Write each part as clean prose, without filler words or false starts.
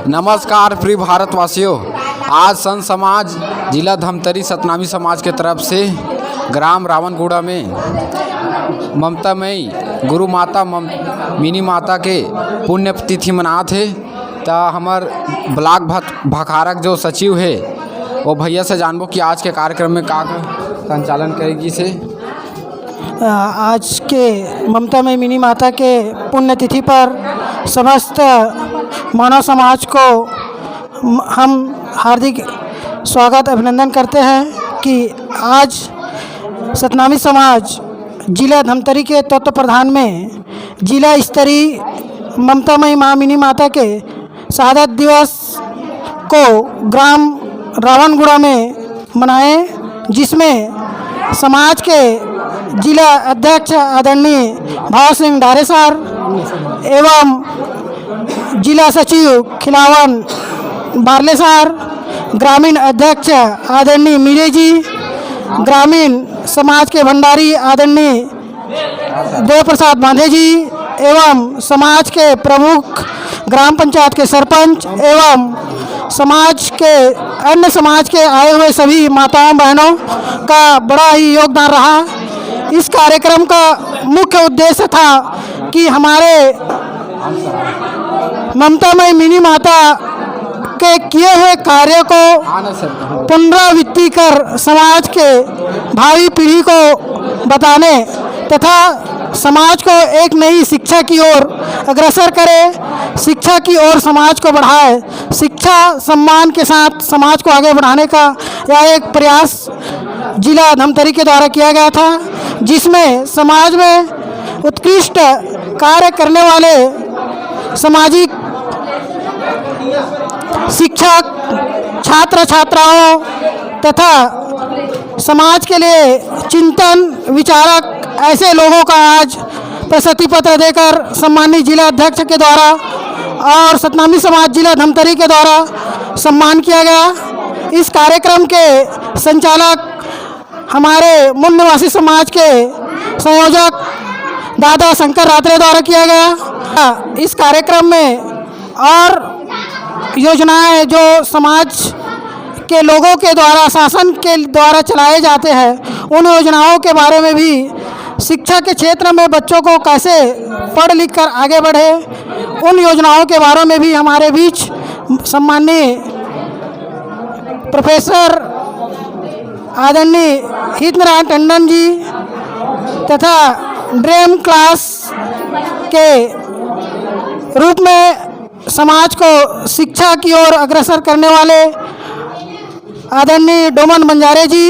नमस्कार प्रिय भारतवासियों। आज संत समाज जिला धमतरी सतनामी समाज के तरफ से ग्राम रावणगुड़ा में ममतामयी गुरु माता मिनी माता के पुण्य तिथि मनात है। तो हमार ब्लॉक भखारक जो सचिव है वो भैया से जानबो कि आज के कार्यक्रम में का संचालन करेगी से। आज के ममतामयी मिनी माता के पुण्यतिथि पर समस्त मानव समाज को हम हार्दिक स्वागत अभिनंदन करते हैं कि आज सतनामी समाज जिला धमतरी के तत्व प्रधान में जिला स्तरीय ममतामयी माँ मिनी माता के शहादत दिवस को ग्राम रावणगुड़ा में मनाए, जिसमें समाज के जिला अध्यक्ष आदरणीय भाव सिंह डारे सर एवं जिला सचिव खिलावन बारले सर, ग्रामीण अध्यक्ष आदरणीय मीरे जी, ग्रामीण समाज के भंडारी आदरणीय देव प्रसाद बांधे जी एवं समाज के प्रमुख ग्राम पंचायत के सरपंच एवं समाज के अन्य समाज के आए हुए सभी माताओं बहनों का बड़ा ही योगदान रहा। इस कार्यक्रम का मुख्य उद्देश्य था कि हमारे ममतामयी मिनी माता के किए हुए कार्य को पुनरावृत्ति कर समाज के भावी पीढ़ी को बताने तथा समाज को एक नई शिक्षा की ओर अग्रसर करे, शिक्षा की ओर समाज को बढ़ाए, शिक्षा सम्मान के साथ समाज को आगे बढ़ाने का यह एक प्रयास जिला धमतरी के द्वारा किया गया था, जिसमें समाज में उत्कृष्ट कार्य करने वाले सामाजिक शिक्षक, छात्र छात्राओं तथा समाज के लिए चिंतन विचारक ऐसे लोगों का आज प्रशस्ति पत्र देकर सम्मानित जिला अध्यक्ष के द्वारा और सतनामी समाज जिला धमतरी के द्वारा सम्मान किया गया। इस कार्यक्रम के संचालक हमारे मूल निवासी समाज के संयोजक दादा शंकर रात्रे द्वारा किया गया। इस कार्यक्रम में और योजनाएं जो समाज के लोगों के द्वारा शासन के द्वारा चलाए जाते हैं, उन योजनाओं के बारे में भी, शिक्षा के क्षेत्र में बच्चों को कैसे पढ़ लिख कर आगे बढ़े, उन योजनाओं के बारे में भी हमारे बीच सम्माननीय प्रोफेसर आदरणीय हितनारायण टंडन जी तथा ड्रीम क्लास के रूप में समाज को शिक्षा की ओर अग्रसर करने वाले आदरणीय डोमन बंजारे जी,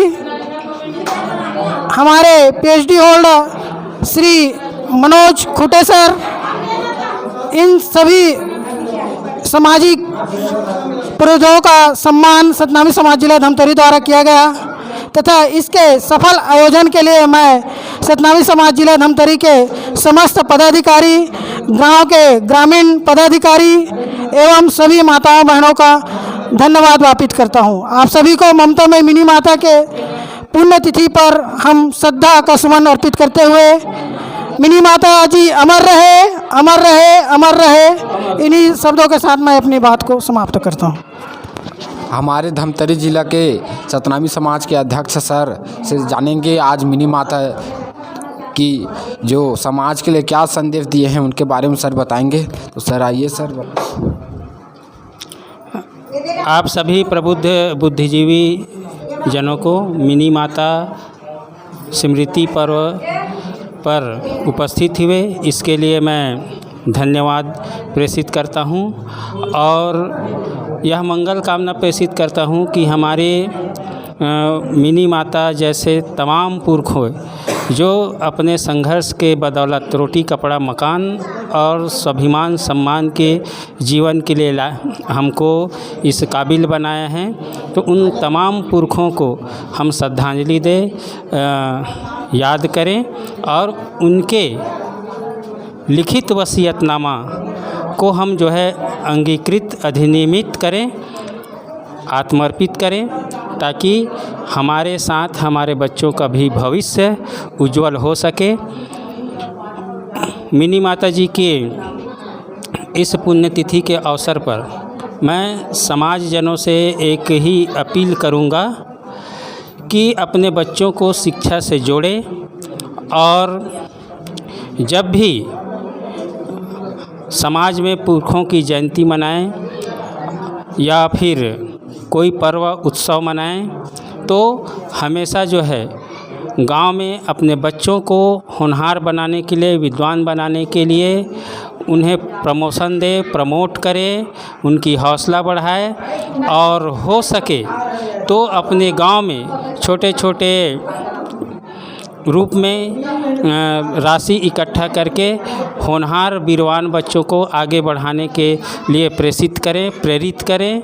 हमारे PhD holder Shri Manoj Khute sir, इन सभी सामाजिक पुरुषों का सम्मान सतनामी समाज जिला धमतरी द्वारा किया गया तथा इसके सफल आयोजन के लिए मैं सतनामी समाज जिला धमतरी के समस्त पदाधिकारी, गांव के ग्रामीण पदाधिकारी एवं सभी माताओं बहनों का धन्यवाद ज्ञापित करता हूं। आप सभी को ममतामयी मिनी माता के पुण्यतिथि पर हम श्रद्धा का सुमन अर्पित करते हुए मिनी माता जी अमर रहे, अमर रहे, अमर रहे, इन्हीं शब्दों के साथ मैं अपनी बात को समाप्त करता हूं। हमारे धमतरी जिला के सतनामी समाज के अध्यक्ष सर से जानेंगे आज मिनी माता की जो समाज के लिए क्या संदेश दिए हैं उनके बारे में सर बताएंगे। तो सर आइए सर। आप सभी प्रबुद्ध बुद्धिजीवी जनों को मिनी माता स्मृति पर्व पर उपस्थित हुए इसके लिए मैं धन्यवाद प्रेषित करता हूं और यह मंगल कामना प्रेषित करता हूं कि हमारे मिनी माता जैसे तमाम पुरखों जो अपने संघर्ष के बदौलत रोटी कपड़ा मकान और स्वाभिमान सम्मान के जीवन के लिए हमको इस काबिल बनाया है, तो उन तमाम पुरखों को हम श्रद्धांजलि दें, याद करें और उनके लिखित वसीयतनामा को हम जो है अंगीकृत अधिनियमित करें, आत्मर्पित करें, ताकि हमारे साथ हमारे बच्चों का भी भविष्य उज्जवल हो सके। मिनी माता जी के इस पुण्यतिथि के अवसर पर मैं समाजजनों से एक ही अपील करूंगा कि अपने बच्चों को शिक्षा से जोड़ें और जब भी समाज में पुरखों की जयंती मनाएं या फिर कोई पर्व उत्सव मनाएं तो हमेशा जो है गांव में अपने बच्चों को होनहार बनाने के लिए, विद्वान बनाने के लिए उन्हें प्रमोशन दे, प्रमोट करें, उनकी हौसला बढ़ाए और हो सके तो अपने गांव में छोटे छोटे रूप में राशि इकट्ठा करके होनहार वीरवान बच्चों को आगे बढ़ाने के लिए प्रेरित करें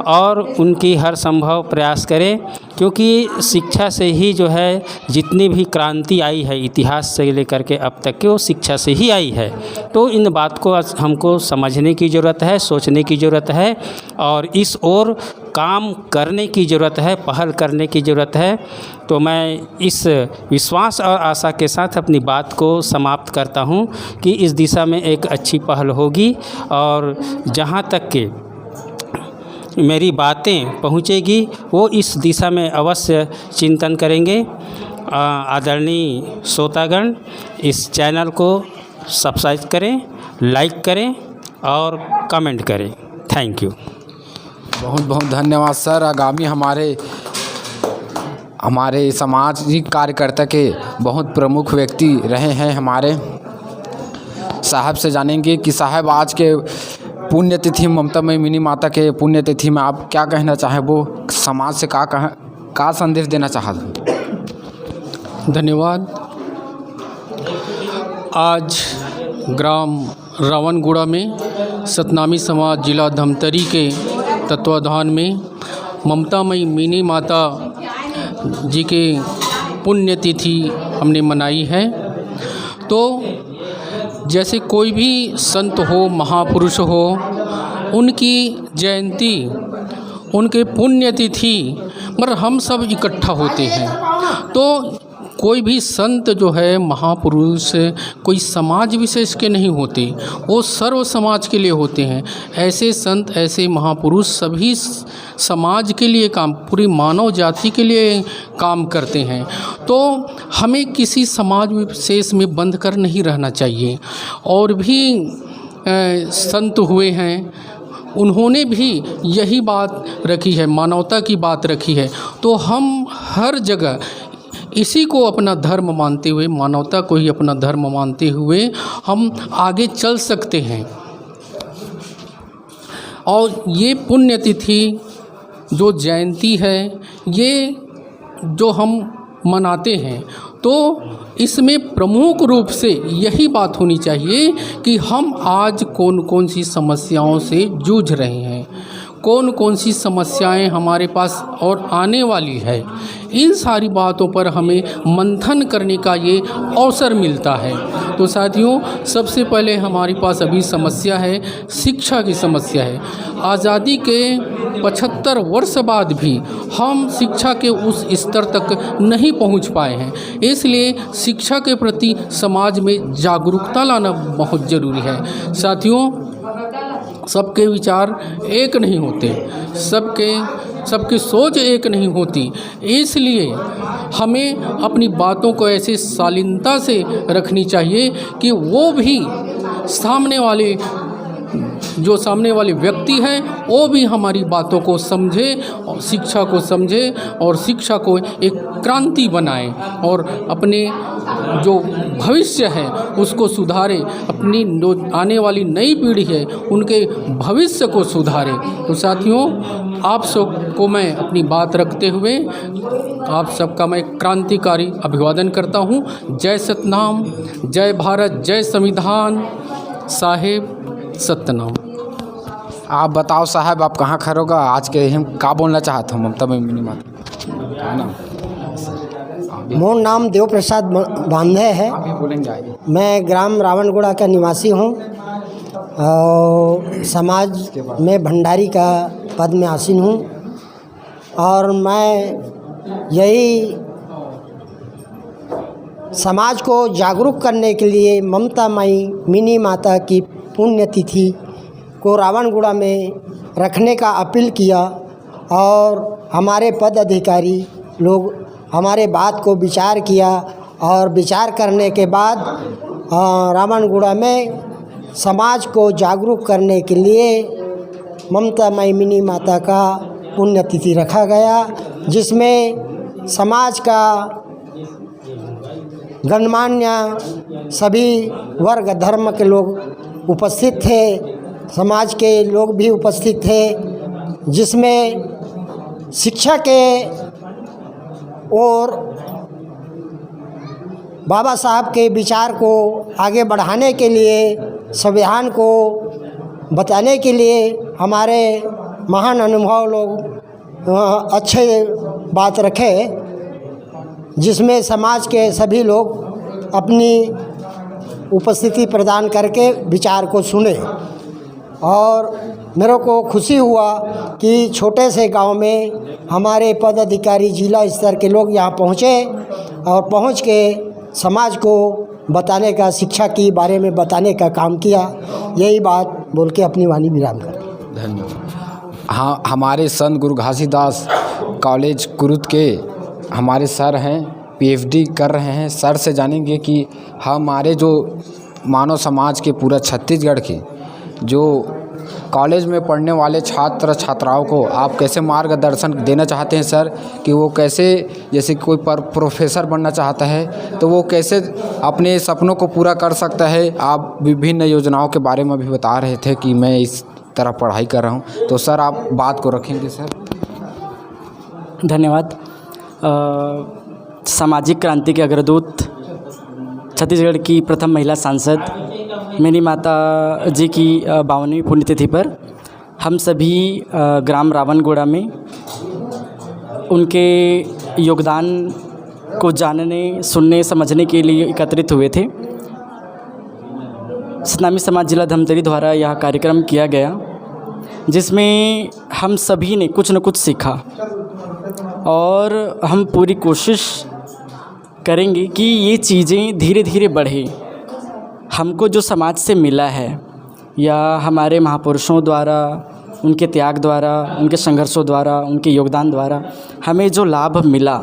और उनकी हर संभव प्रयास करें, क्योंकि शिक्षा से ही जो है जितनी भी क्रांति आई है इतिहास से लेकर के अब तक की वो शिक्षा से ही आई है। तो इन बात को हमको समझने की ज़रूरत है, सोचने की ज़रूरत है और इस ओर काम करने की ज़रूरत है, पहल करने की ज़रूरत है। तो मैं इस विश्वास और आशा के साथ अपनी बात को समाप्त करता हूं कि इस दिशा में एक अच्छी पहल होगी और जहां तक के मेरी बातें पहुंचेगी वो इस दिशा में अवश्य चिंतन करेंगे। आदरणीय श्रोतागण, इस चैनल को सब्सक्राइब करें, लाइक करें और कमेंट करें। Thank you. बहुत बहुत धन्यवाद सर। आगामी हमारे सामाजिक कार्यकर्ता के बहुत प्रमुख व्यक्ति रहे हैं हमारे साहब से जानेंगे कि साहब आज के पुण्यतिथि ममतामयी मिनी माता के पुण्यतिथि में आप क्या कहना चाहें, वो समाज से का संदेश देना चाहते हैं? धन्यवाद। आज ग्राम रावणगुड़ा में सतनामी समाज जिला धमतरी के तत्वाधान में ममतामयी मिनी माता जी के पुण्यतिथि हमने मनाई है। तो जैसे कोई भी संत हो, महापुरुष हो, उनकी जयंती, उनके पुण्यतिथि पर हम सब इकट्ठा होते हैं। तो कोई भी संत जो है, महापुरुष, कोई समाज विशेष के नहीं होते, वो सर्व समाज के लिए होते हैं। ऐसे संत, ऐसे महापुरुष सभी समाज के लिए काम, पूरी मानव जाति के लिए काम करते हैं। तो हमें किसी समाज विशेष में बंध कर नहीं रहना चाहिए। और भी संत हुए हैं, उन्होंने भी यही बात रखी है, मानवता की बात रखी है। तो हम हर जगह इसी को अपना धर्म मानते हुए, मानवता को ही अपना धर्म मानते हुए हम आगे चल सकते हैं। और ये पुण्यतिथि जो जयंती है, ये जो हम मनाते हैं, तो इसमें प्रमुख रूप से यही बात होनी चाहिए कि हम आज कौन कौन सी समस्याओं से जूझ रहे हैं, कौन कौन सी समस्याएं हमारे पास और आने वाली है। इन सारी बातों पर हमें मंथन करने का ये अवसर मिलता है। तो साथियों, सबसे पहले हमारे पास अभी समस्या है, शिक्षा की समस्या है। आज़ादी के 75 वर्ष बाद भी हम शिक्षा के उस स्तर तक नहीं पहुंच पाए हैं। इसलिए शिक्षा के प्रति समाज में जागरूकता लाना बहुत ज़रूरी है। साथियों, सबके विचार एक नहीं होते, सबकी सोच एक नहीं होती। इसलिए हमें अपनी बातों को ऐसे शालीनता से रखनी चाहिए कि वो भी सामने वाले व्यक्ति हैं, वो भी हमारी बातों को समझे और शिक्षा को समझे और शिक्षा को एक क्रांति बनाए और अपने जो भविष्य है उसको सुधारे, अपनी जो आने वाली नई पीढ़ी है उनके भविष्य को सुधारे। तो साथियों, आप सबको मैं अपनी बात रखते हुए आप सबका मैं क्रांतिकारी अभिवादन करता हूँ। जय सतनाम, जय भारत, जय संविधान, साहेब सतनाम। आप बताओ साहब, आप कहाँ खड़े होगा? आज के हम क्या बोलना चाहते हो ममतामयी मिनी माता? मोर नाम देव प्रसाद बांधे है। बोलेंगे। मैं ग्राम रावणगुड़ा का निवासी हूँ और समाज में भंडारी का पद में आसीन हूँ। और मैं यही समाज को जागरूक करने के लिए ममतामयी मिनी माता की पुण्यतिथि को रावणगुड़ा में रखने का अपील किया और हमारे पद अधिकारी लोग हमारे बात को विचार किया और विचार करने के बाद रावणगुड़ा में समाज को जागरूक करने के लिए ममता मई मिनी माता का पुण्यतिथि रखा गया, जिसमें समाज का गणमान्य सभी वर्ग धर्म के लोग उपस्थित थे, समाज के लोग भी उपस्थित थे, जिसमें शिक्षा के और बाबा साहब के विचार को आगे बढ़ाने के लिए, संविधान को बताने के लिए हमारे महान अनुभव लोग अच्छे बात रखे, जिसमें समाज के सभी लोग अपनी उपस्थिति प्रदान करके विचार को सुने। और मेरे को खुशी हुआ कि छोटे से गांव में हमारे पद अधिकारी जिला स्तर के लोग यहाँ पहुँचे और पहुँच के समाज को बताने का, शिक्षा के बारे में बताने का काम किया। यही बात बोल के अपनी वाणी विराम कर। धन्यवाद। हाँ, हमारे संत गुरु घासीदास कॉलेज कुरुद के हमारे सर हैं, पीएचडी कर रहे हैं। सर से जानेंगे कि हमारे जो मानव समाज के पूरा छत्तीसगढ़ के जो कॉलेज में पढ़ने वाले छात्र छात्राओं को आप कैसे मार्गदर्शन देना चाहते हैं सर, कि वो कैसे, जैसे कोई प्रोफेसर बनना चाहता है तो वो कैसे अपने सपनों को पूरा कर सकता है। आप विभिन्न योजनाओं के बारे में भी बता रहे थे कि मैं इस तरह पढ़ाई कर रहा हूँ, तो सर आप बात को रखेंगे सर। धन्यवाद। सामाजिक क्रांति के अग्रदूत, छत्तीसगढ़ की प्रथम महिला सांसद मिनी माता जी की 52वीं पुण्यतिथि पर हम सभी ग्राम रावणगुड़ा में उनके योगदान को जानने, सुनने, समझने के लिए एकत्रित हुए थे। सतनामी समाज जिला धमतरी द्वारा यह कार्यक्रम किया गया, जिसमें हम सभी ने कुछ न कुछ सीखा और हम पूरी कोशिश करेंगे कि ये चीज़ें धीरे धीरे बढ़े। हमको जो समाज से मिला है या हमारे महापुरुषों द्वारा, उनके त्याग द्वारा, उनके संघर्षों द्वारा, उनके योगदान द्वारा हमें जो लाभ मिला,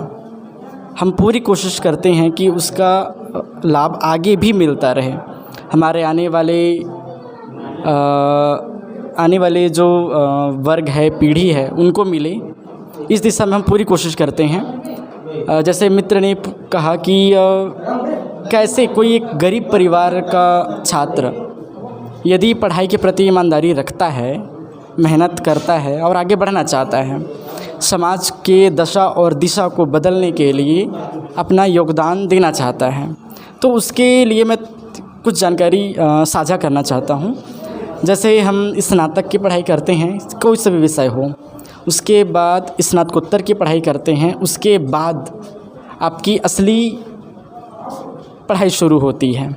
हम पूरी कोशिश करते हैं कि उसका लाभ आगे भी मिलता रहे। हमारे आने वाले जो वर्ग है, पीढ़ी है, उनको मिले, इस दिशा में हम पूरी कोशिश करते हैं। जैसे मित्र ने कहा कि कैसे कोई एक गरीब परिवार का छात्र यदि पढ़ाई के प्रति ईमानदारी रखता है, मेहनत करता है और आगे बढ़ना चाहता है, समाज के दशा और दिशा को बदलने के लिए अपना योगदान देना चाहता है, तो उसके लिए मैं कुछ जानकारी साझा करना चाहता हूँ। जैसे हम स्नातक की पढ़ाई करते हैं, कोई सा भी विषय हो, उसके बाद स्नातकोत्तर की पढ़ाई करते हैं, उसके बाद आपकी असली पढ़ाई शुरू होती है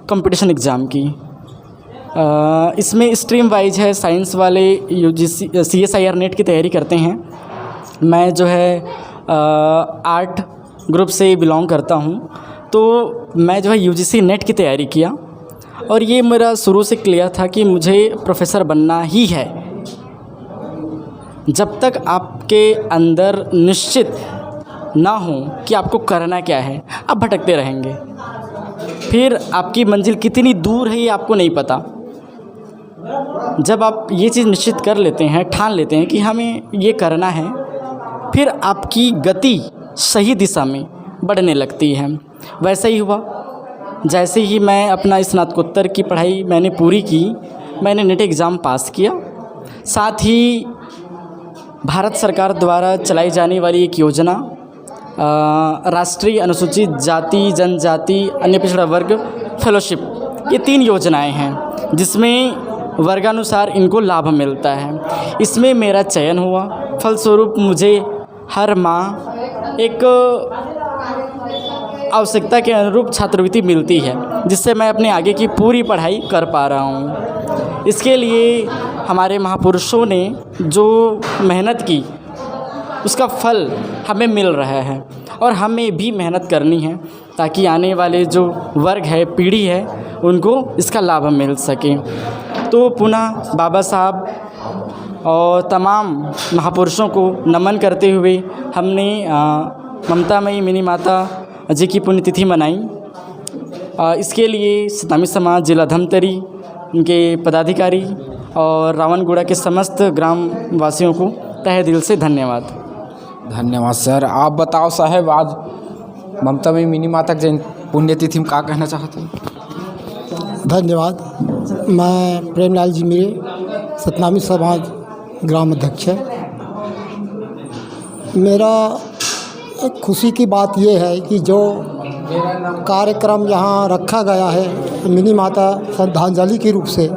कंपटीशन एग्ज़ाम की। इसमें स्ट्रीम वाइज है, साइंस वाले यूजीसी CSIR नेट की तैयारी करते हैं। मैं जो है आर्ट ग्रुप से बिलोंग करता हूँ, तो मैं जो है UGC नेट की तैयारी किया और ये मेरा शुरू से क्लियर था कि मुझे प्रोफेसर बनना ही है। जब तक आपके अंदर निश्चित ना हो कि आपको करना क्या है, आप भटकते रहेंगे। फिर आपकी मंजिल कितनी दूर है ये आपको नहीं पता। जब आप ये चीज़ निश्चित कर लेते हैं, ठान लेते हैं कि हमें ये करना है, फिर आपकी गति सही दिशा में बढ़ने लगती है। वैसे ही हुआ, जैसे ही मैं अपना स्नातकोत्तर की पढ़ाई मैंने पूरी की, मैंने नेट एग्ज़ाम पास किया। साथ ही भारत सरकार द्वारा चलाई जाने वाली एक योजना राष्ट्रीय अनुसूचित जाति जनजाति अन्य पिछड़ा वर्ग फेलोशिप, ये 3 योजनाएं हैं जिसमें वर्गानुसार इनको लाभ मिलता है। इसमें मेरा चयन हुआ, फलस्वरूप मुझे हर माह एक आवश्यकता के अनुरूप छात्रवृत्ति मिलती है, जिससे मैं अपने आगे की पूरी पढ़ाई कर पा रहा हूँ। इसके लिए हमारे महापुरुषों ने जो मेहनत की उसका फल हमें मिल रहा है और हमें भी मेहनत करनी है ताकि आने वाले जो वर्ग है, पीढ़ी है, उनको इसका लाभ मिल सके। तो पुनः बाबा साहब और तमाम महापुरुषों को नमन करते हुए हमने ममतामयी मिनी माता जी की पुण्यतिथि मनाई। इसके लिए सतनामी समाज जिला धमतरी, उनके पदाधिकारी और रावणगुड़ा के समस्त ग्राम वासियों को तहे दिल से धन्यवाद। धन्यवाद सर। आप बताओ साहब, आज ममतामयी मिनी माता की पुण्यतिथि में क्या कहना चाहते हैं? धन्यवाद। मैं प्रेमलाल जी मेरे सतनामी समाज ग्राम अध्यक्ष है। मेरा एक खुशी की बात ये है कि जो कार्यक्रम यहाँ रखा गया है मिनी माता श्रद्धांजलि के रूप से,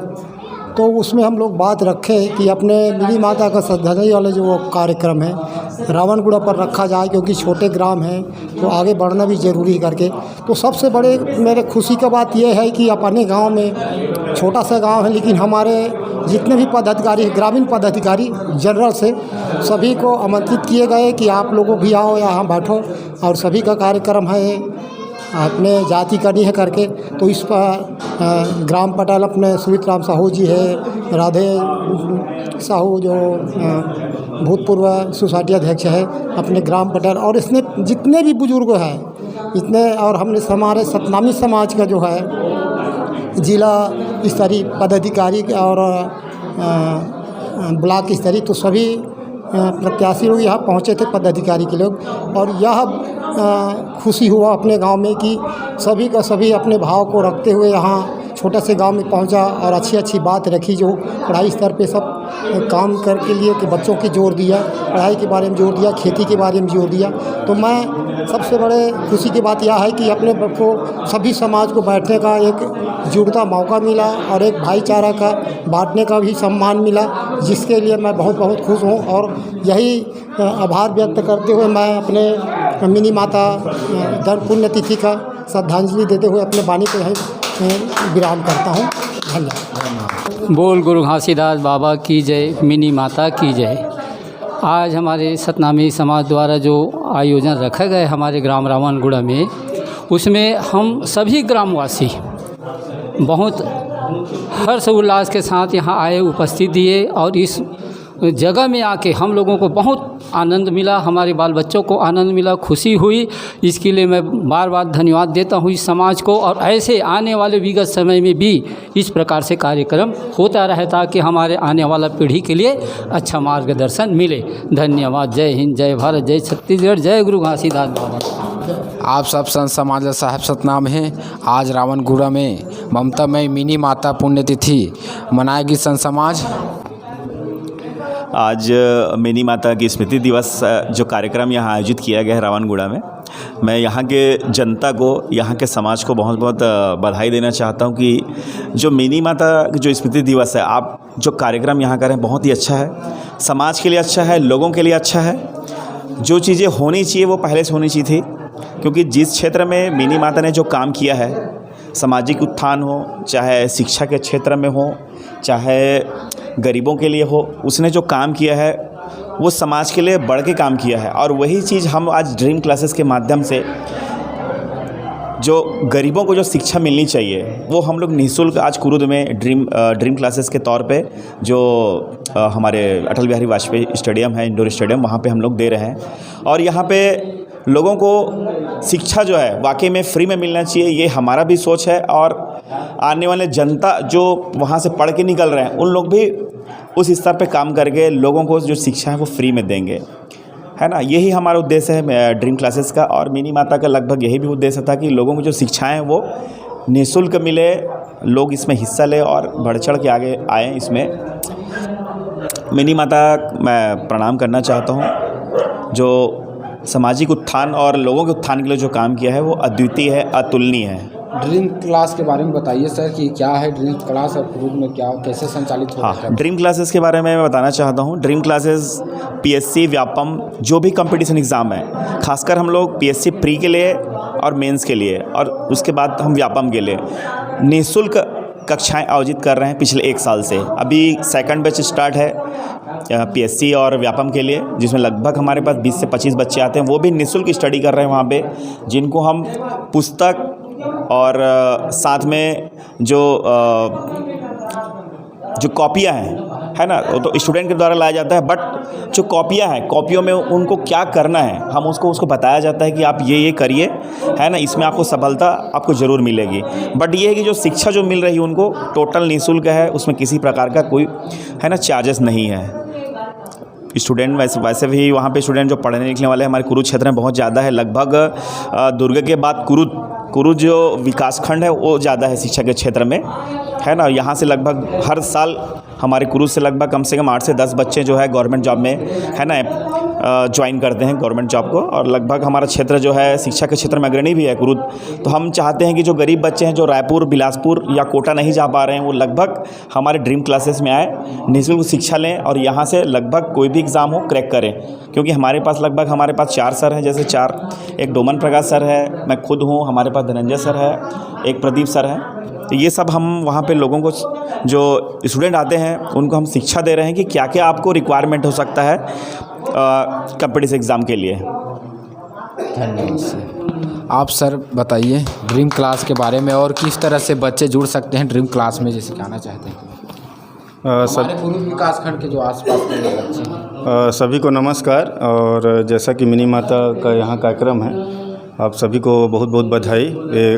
तो उसमें हम लोग बात रखें कि अपने मिनी माता का श्रद्धांजलि वाले जो कार्यक्रम है रावणगुड़ा पर रखा जाए, क्योंकि छोटे ग्राम हैं तो आगे बढ़ना भी ज़रूरी है करके। तो सबसे बड़े मेरे खुशी का बात यह है कि अपने गांव में, छोटा सा गांव है लेकिन हमारे जितने भी पदाधिकारी, ग्रामीण पदाधिकारी जनरल से सभी को आमंत्रित किए गए कि आप लोगों भी आओ, यहाँ बैठो और सभी का कार्यक्रम है अपने जाति करनी है करके। तो इस पर ग्राम पटेल अपने सुमित राम साहू जी है, राधे साहू जो भूतपूर्व सोसाइटी अध्यक्ष है अपने ग्राम पटेल, और इसने जितने भी बुजुर्ग हैं इतने, और हमने हमारे सतनामी समाज का जो है जिला स्तरीय पदाधिकारी और ब्लॉक स्तरीय, तो सभी प्रत्याशी लोग यहाँ पहुँचे थे, पदाधिकारी के लोग। और यह खुशी हुआ अपने गांव में कि सभी का सभी अपने भाव को रखते हुए यहाँ छोटे से गांव में पहुंचा और अच्छी अच्छी बात रखी, जो पढ़ाई स्तर पे सब काम करके लिए कि बच्चों की जोर दिया, पढ़ाई के बारे में जोर दिया, खेती के बारे में जोर दिया। तो मैं सबसे बड़े खुशी की बात यह है कि अपने को सभी समाज को बैठने का एक जुड़ता मौका मिला और एक भाईचारा का बांटने का भी सम्मान मिला, जिसके लिए मैं बहुत बहुत खुश हूँ। और यही आभार व्यक्त करते हुए मैं अपने मिनी माता पुण्यतिथि का श्रद्धांजलि देते हुए अपने वाणी को यहीं विराम करता हूँ। धन्यवाद। बोल गुरु घासीदास बाबा की जय, मिनी माता की जय। आज हमारे सतनामी समाज द्वारा जो आयोजन रखा गया हमारे ग्राम रावणगुड़ा में, उसमें हम सभी ग्रामवासी बहुत हर्ष उल्लास के साथ यहाँ आए, उपस्थित दिए और इस जगह में आके हम लोगों को बहुत आनंद मिला, हमारे बाल बच्चों को आनंद मिला, खुशी हुई। इसके लिए मैं बार बार धन्यवाद देता हूँ इस समाज को, और ऐसे आने वाले विगत समय में भी इस प्रकार से कार्यक्रम होता रहे ताकि हमारे आने वाला पीढ़ी के लिए अच्छा मार्गदर्शन मिले। धन्यवाद। जय हिंद, जय भारत, जय छत्तीसगढ़, जय गुरु घासीदास बाबा। आप सब संत समाज साहब सतनाम हैं। आज रावणगुड़ा में ममतामयी मिनी माता पुण्यतिथि मनाएगी संत समाज। आज मिनी माता की स्मृति दिवस जो कार्यक्रम यहाँ आयोजित किया गया है रावणगुड़ा में, मैं यहाँ के जनता को, यहाँ के समाज को बहुत बहुत बधाई देना चाहता हूँ कि जो मिनी माता जो स्मृति दिवस है, आप जो कार्यक्रम यहाँ करें बहुत ही अच्छा है, समाज के लिए अच्छा है, लोगों के लिए अच्छा है। जो चीज़ें होनी चाहिए वो पहले से होनी चाहिए थी, क्योंकि जिस क्षेत्र में मिनी माता ने जो काम किया है, सामाजिक उत्थान हो, चाहे शिक्षा के क्षेत्र में हो, चाहे गरीबों के लिए हो, उसने जो काम किया है वो समाज के लिए बढ़ के काम किया है। और वही चीज़ हम आज ड्रीम क्लासेस के माध्यम से जो गरीबों को जो शिक्षा मिलनी चाहिए वो हम लोग निःशुल्क आज कुरुद में ड्रीम क्लासेस के तौर पे जो हमारे अटल बिहारी वाजपेयी स्टेडियम है, इंडोर स्टेडियम, वहाँ पे हम लोग दे रहे हैं। और यहाँ पे लोगों को शिक्षा जो है वाकई में फ्री में मिलना चाहिए, ये हमारा भी सोच है। और आने वाले जनता जो वहाँ से पढ़ के निकल रहे हैं, उन लोग भी उस स्तर पे काम करके लोगों को जो शिक्षा है वो फ्री में देंगे, है ना। यही हमारा उद्देश्य है ड्रीम क्लासेस का। और मिनी माता का लगभग यही भी उद्देश्य था कि लोगों को जो शिक्षाएं हैं वो निःशुल्क मिले, लोग इसमें हिस्सा लें और बढ़ चढ़ के आगे आएँ इसमें। मिनी माता मैं प्रणाम करना चाहता हूँ। जो सामाजिक उत्थान और लोगों के उत्थान के लिए जो काम किया है वो अद्वितीय है, अतुलनीय है। ड्रीम क्लास के बारे में बताइए सर कि क्या है ड्रीम क्लास और कुरुद में क्या कैसे संचालित होता है? ड्रीम क्लासेस के बारे में मैं बताना चाहता हूँ। ड्रीम क्लासेस पीएससी, व्यापम, जो भी कंपटीशन एग्ज़ाम है, खासकर हम लोग पीएससी प्री के लिए और मेंस के लिए और उसके बाद हम व्यापम के लिए निःशुल्क कक्षाएं आयोजित कर रहे हैं पिछले 1 साल से। अभी सेकंड बैच स्टार्ट है पीएससी और व्यापम के लिए, जिसमें लगभग हमारे पास 20 से 25 बच्चे आते हैं। वो भी निःशुल्क स्टडी कर रहे हैं वहाँ पे, जिनको हम पुस्तक और साथ में जो जो कॉपियाँ हैं, है ना, वो तो स्टूडेंट के द्वारा लाया जाता है, बट जो कॉपियाँ हैं, कॉपियों में उनको क्या करना है हम उसको बताया जाता है कि आप ये करिए, है ना, इसमें आपको सफलता आपको ज़रूर मिलेगी। बट ये है कि जो शिक्षा जो मिल रही है उनको टोटल निःशुल्क है, उसमें किसी प्रकार का कोई, है ना, चार्जेस नहीं है। स्टूडेंट वैसे भी वहाँ पे स्टूडेंट जो पढ़ने लिखने वाले हमारे कुरुद क्षेत्र में बहुत ज़्यादा है। लगभग दुर्ग के बाद कुरुद जो विकासखंड है वो ज़्यादा है शिक्षा के क्षेत्र में, है ना। यहाँ से लगभग हर साल हमारे कुरुद से लगभग कम से कम 8 से 10 बच्चे जो है गवर्नमेंट जॉब में, है ना, ज्वाइन करते हैं गवर्नमेंट जॉब को। और लगभग हमारा क्षेत्र जो है शिक्षा के क्षेत्र में अग्रणी भी है कुरुद। तो हम चाहते हैं कि जो गरीब बच्चे हैं जो रायपुर, बिलासपुर या कोटा नहीं जा पा रहे हैं, वो लगभग हमारे ड्रीम क्लासेस में आए, निःशुल्क शिक्षा लें और यहाँ से लगभग कोई भी एग्ज़ाम हो क्रैक करें। क्योंकि हमारे पास 4 सर हैं, जैसे 4, एक डोमन प्रकाश सर है, मैं खुद हूँ, हमारे पास धनंजय सर है, एक प्रदीप सर है। तो ये सब हम वहाँ पे लोगों को, जो स्टूडेंट आते हैं उनको हम शिक्षा दे रहे हैं कि क्या क्या आपको रिक्वायरमेंट हो सकता है कॉम्पिटिटिव एग्ज़ाम के लिए। धन्यवाद। आप सर बताइए ड्रीम क्लास के बारे में और किस तरह से बच्चे जुड़ सकते हैं ड्रीम क्लास में, जैसे कहना चाहते हैं हमारे कुरुद विकासखंड के जो आसपास के बच्चे हैं। सभी को नमस्कार। और जैसा कि मिनी माता का यहाँ कार्यक्रम है, आप सभी को बहुत बहुत बधाई ये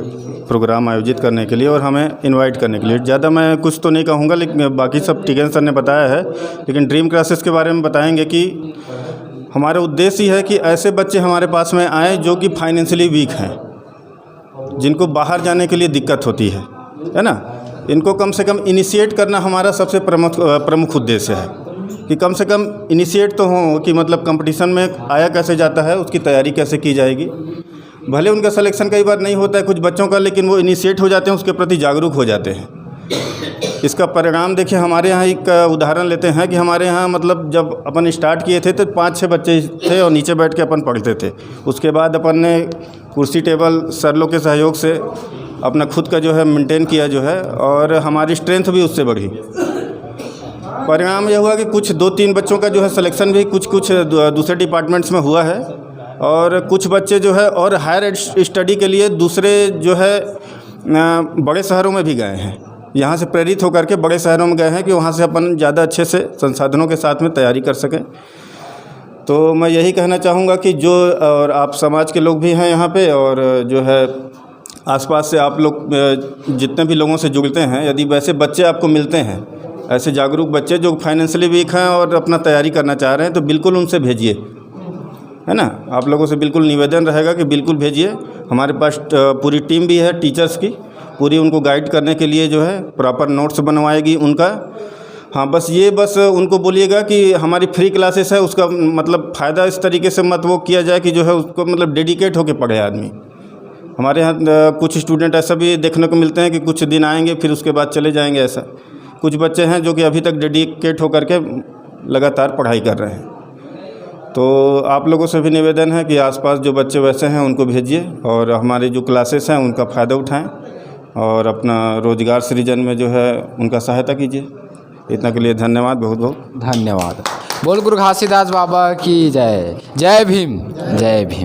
प्रोग्राम आयोजित करने के लिए और हमें इनवाइट करने के लिए। ज़्यादा मैं कुछ तो नहीं कहूँगा, लेकिन बाकी सब टिकन सर ने बताया है। लेकिन ड्रीम क्लासेस के बारे में बताएंगे कि हमारा उद्देश्य ये है कि ऐसे बच्चे हमारे पास में आए जो कि फाइनेंशियली वीक हैं, जिनको बाहर जाने के लिए दिक्कत होती है ना। इनको कम से कम इनिशिएट करना हमारा सबसे प्रमुख उद्देश्य है कि कम से कम इनिशिएट तो हो कि मतलब कंपटीशन में आया कैसे जाता है, उसकी तैयारी कैसे की जाएगी। भले उनका सिलेक्शन कई बार नहीं होता है कुछ बच्चों का, लेकिन वो इनिशिएट हो जाते हैं, उसके प्रति जागरूक हो जाते हैं। इसका परिणाम देखिए, हमारे यहाँ एक उदाहरण लेते हैं कि हमारे यहाँ मतलब जब अपन स्टार्ट किए थे तो 5-6 बच्चे थे और नीचे बैठ के अपन पढ़ते थे। उसके बाद अपन ने कुर्सी टेबल सर लोग के सहयोग से अपना खुद का जो है मेंटेन किया जो है, और हमारी स्ट्रेंथ भी उससे बढ़ी। परिणाम यह हुआ कि कुछ 2-3 बच्चों का जो है सिलेक्शन भी कुछ दूसरे डिपार्टमेंट्स में हुआ है, और कुछ बच्चे जो है और हायर स्टडी के लिए दूसरे जो है बड़े शहरों में भी गए हैं। यहाँ से प्रेरित होकर के बड़े शहरों में गए हैं कि वहाँ से अपन ज़्यादा अच्छे से संसाधनों के साथ में तैयारी कर सकें। तो मैं यही कहना चाहूँगा कि जो और आप समाज के लोग भी हैं यहाँ पे, और जो है आसपास से आप लोग जितने भी लोगों से जुड़ते हैं, यदि वैसे बच्चे आपको मिलते हैं, ऐसे जागरूक बच्चे जो फाइनेंशियली वीक हैं और अपना तैयारी करना चाह रहे हैं, तो बिल्कुल उनसे भेजिए, है ना। आप लोगों से बिल्कुल निवेदन रहेगा कि बिल्कुल भेजिए। हमारे पास पूरी टीम भी है टीचर्स की, पूरी उनको गाइड करने के लिए जो है प्रॉपर नोट्स बनवाएगी उनका। हाँ, बस उनको बोलिएगा कि हमारी फ्री क्लासेस है, उसका मतलब फ़ायदा इस तरीके से मत वो किया जाए कि जो है उसको मतलब डेडिकेट होकर पढ़े आदमी। हमारे यहाँ कुछ स्टूडेंट ऐसा भी देखने को मिलते हैं कि कुछ दिन आएंगे फिर उसके बाद चले जाएंगे। ऐसा कुछ बच्चे हैं जो कि अभी तक डेडिकेट होकर के लगातार पढ़ाई कर रहे हैं। तो आप लोगों से भी निवेदन है कि आसपास जो बच्चे वैसे हैं उनको भेजिए, और हमारे जो क्लासेस हैं उनका फ़ायदा उठाएं, और अपना रोज़गार सृजन में जो है उनका सहायता कीजिए। इतना के लिए धन्यवाद, बहुत बहुत धन्यवाद। बोल गुरु घासीदास बाबा की जय। जय भीम, जय भीम।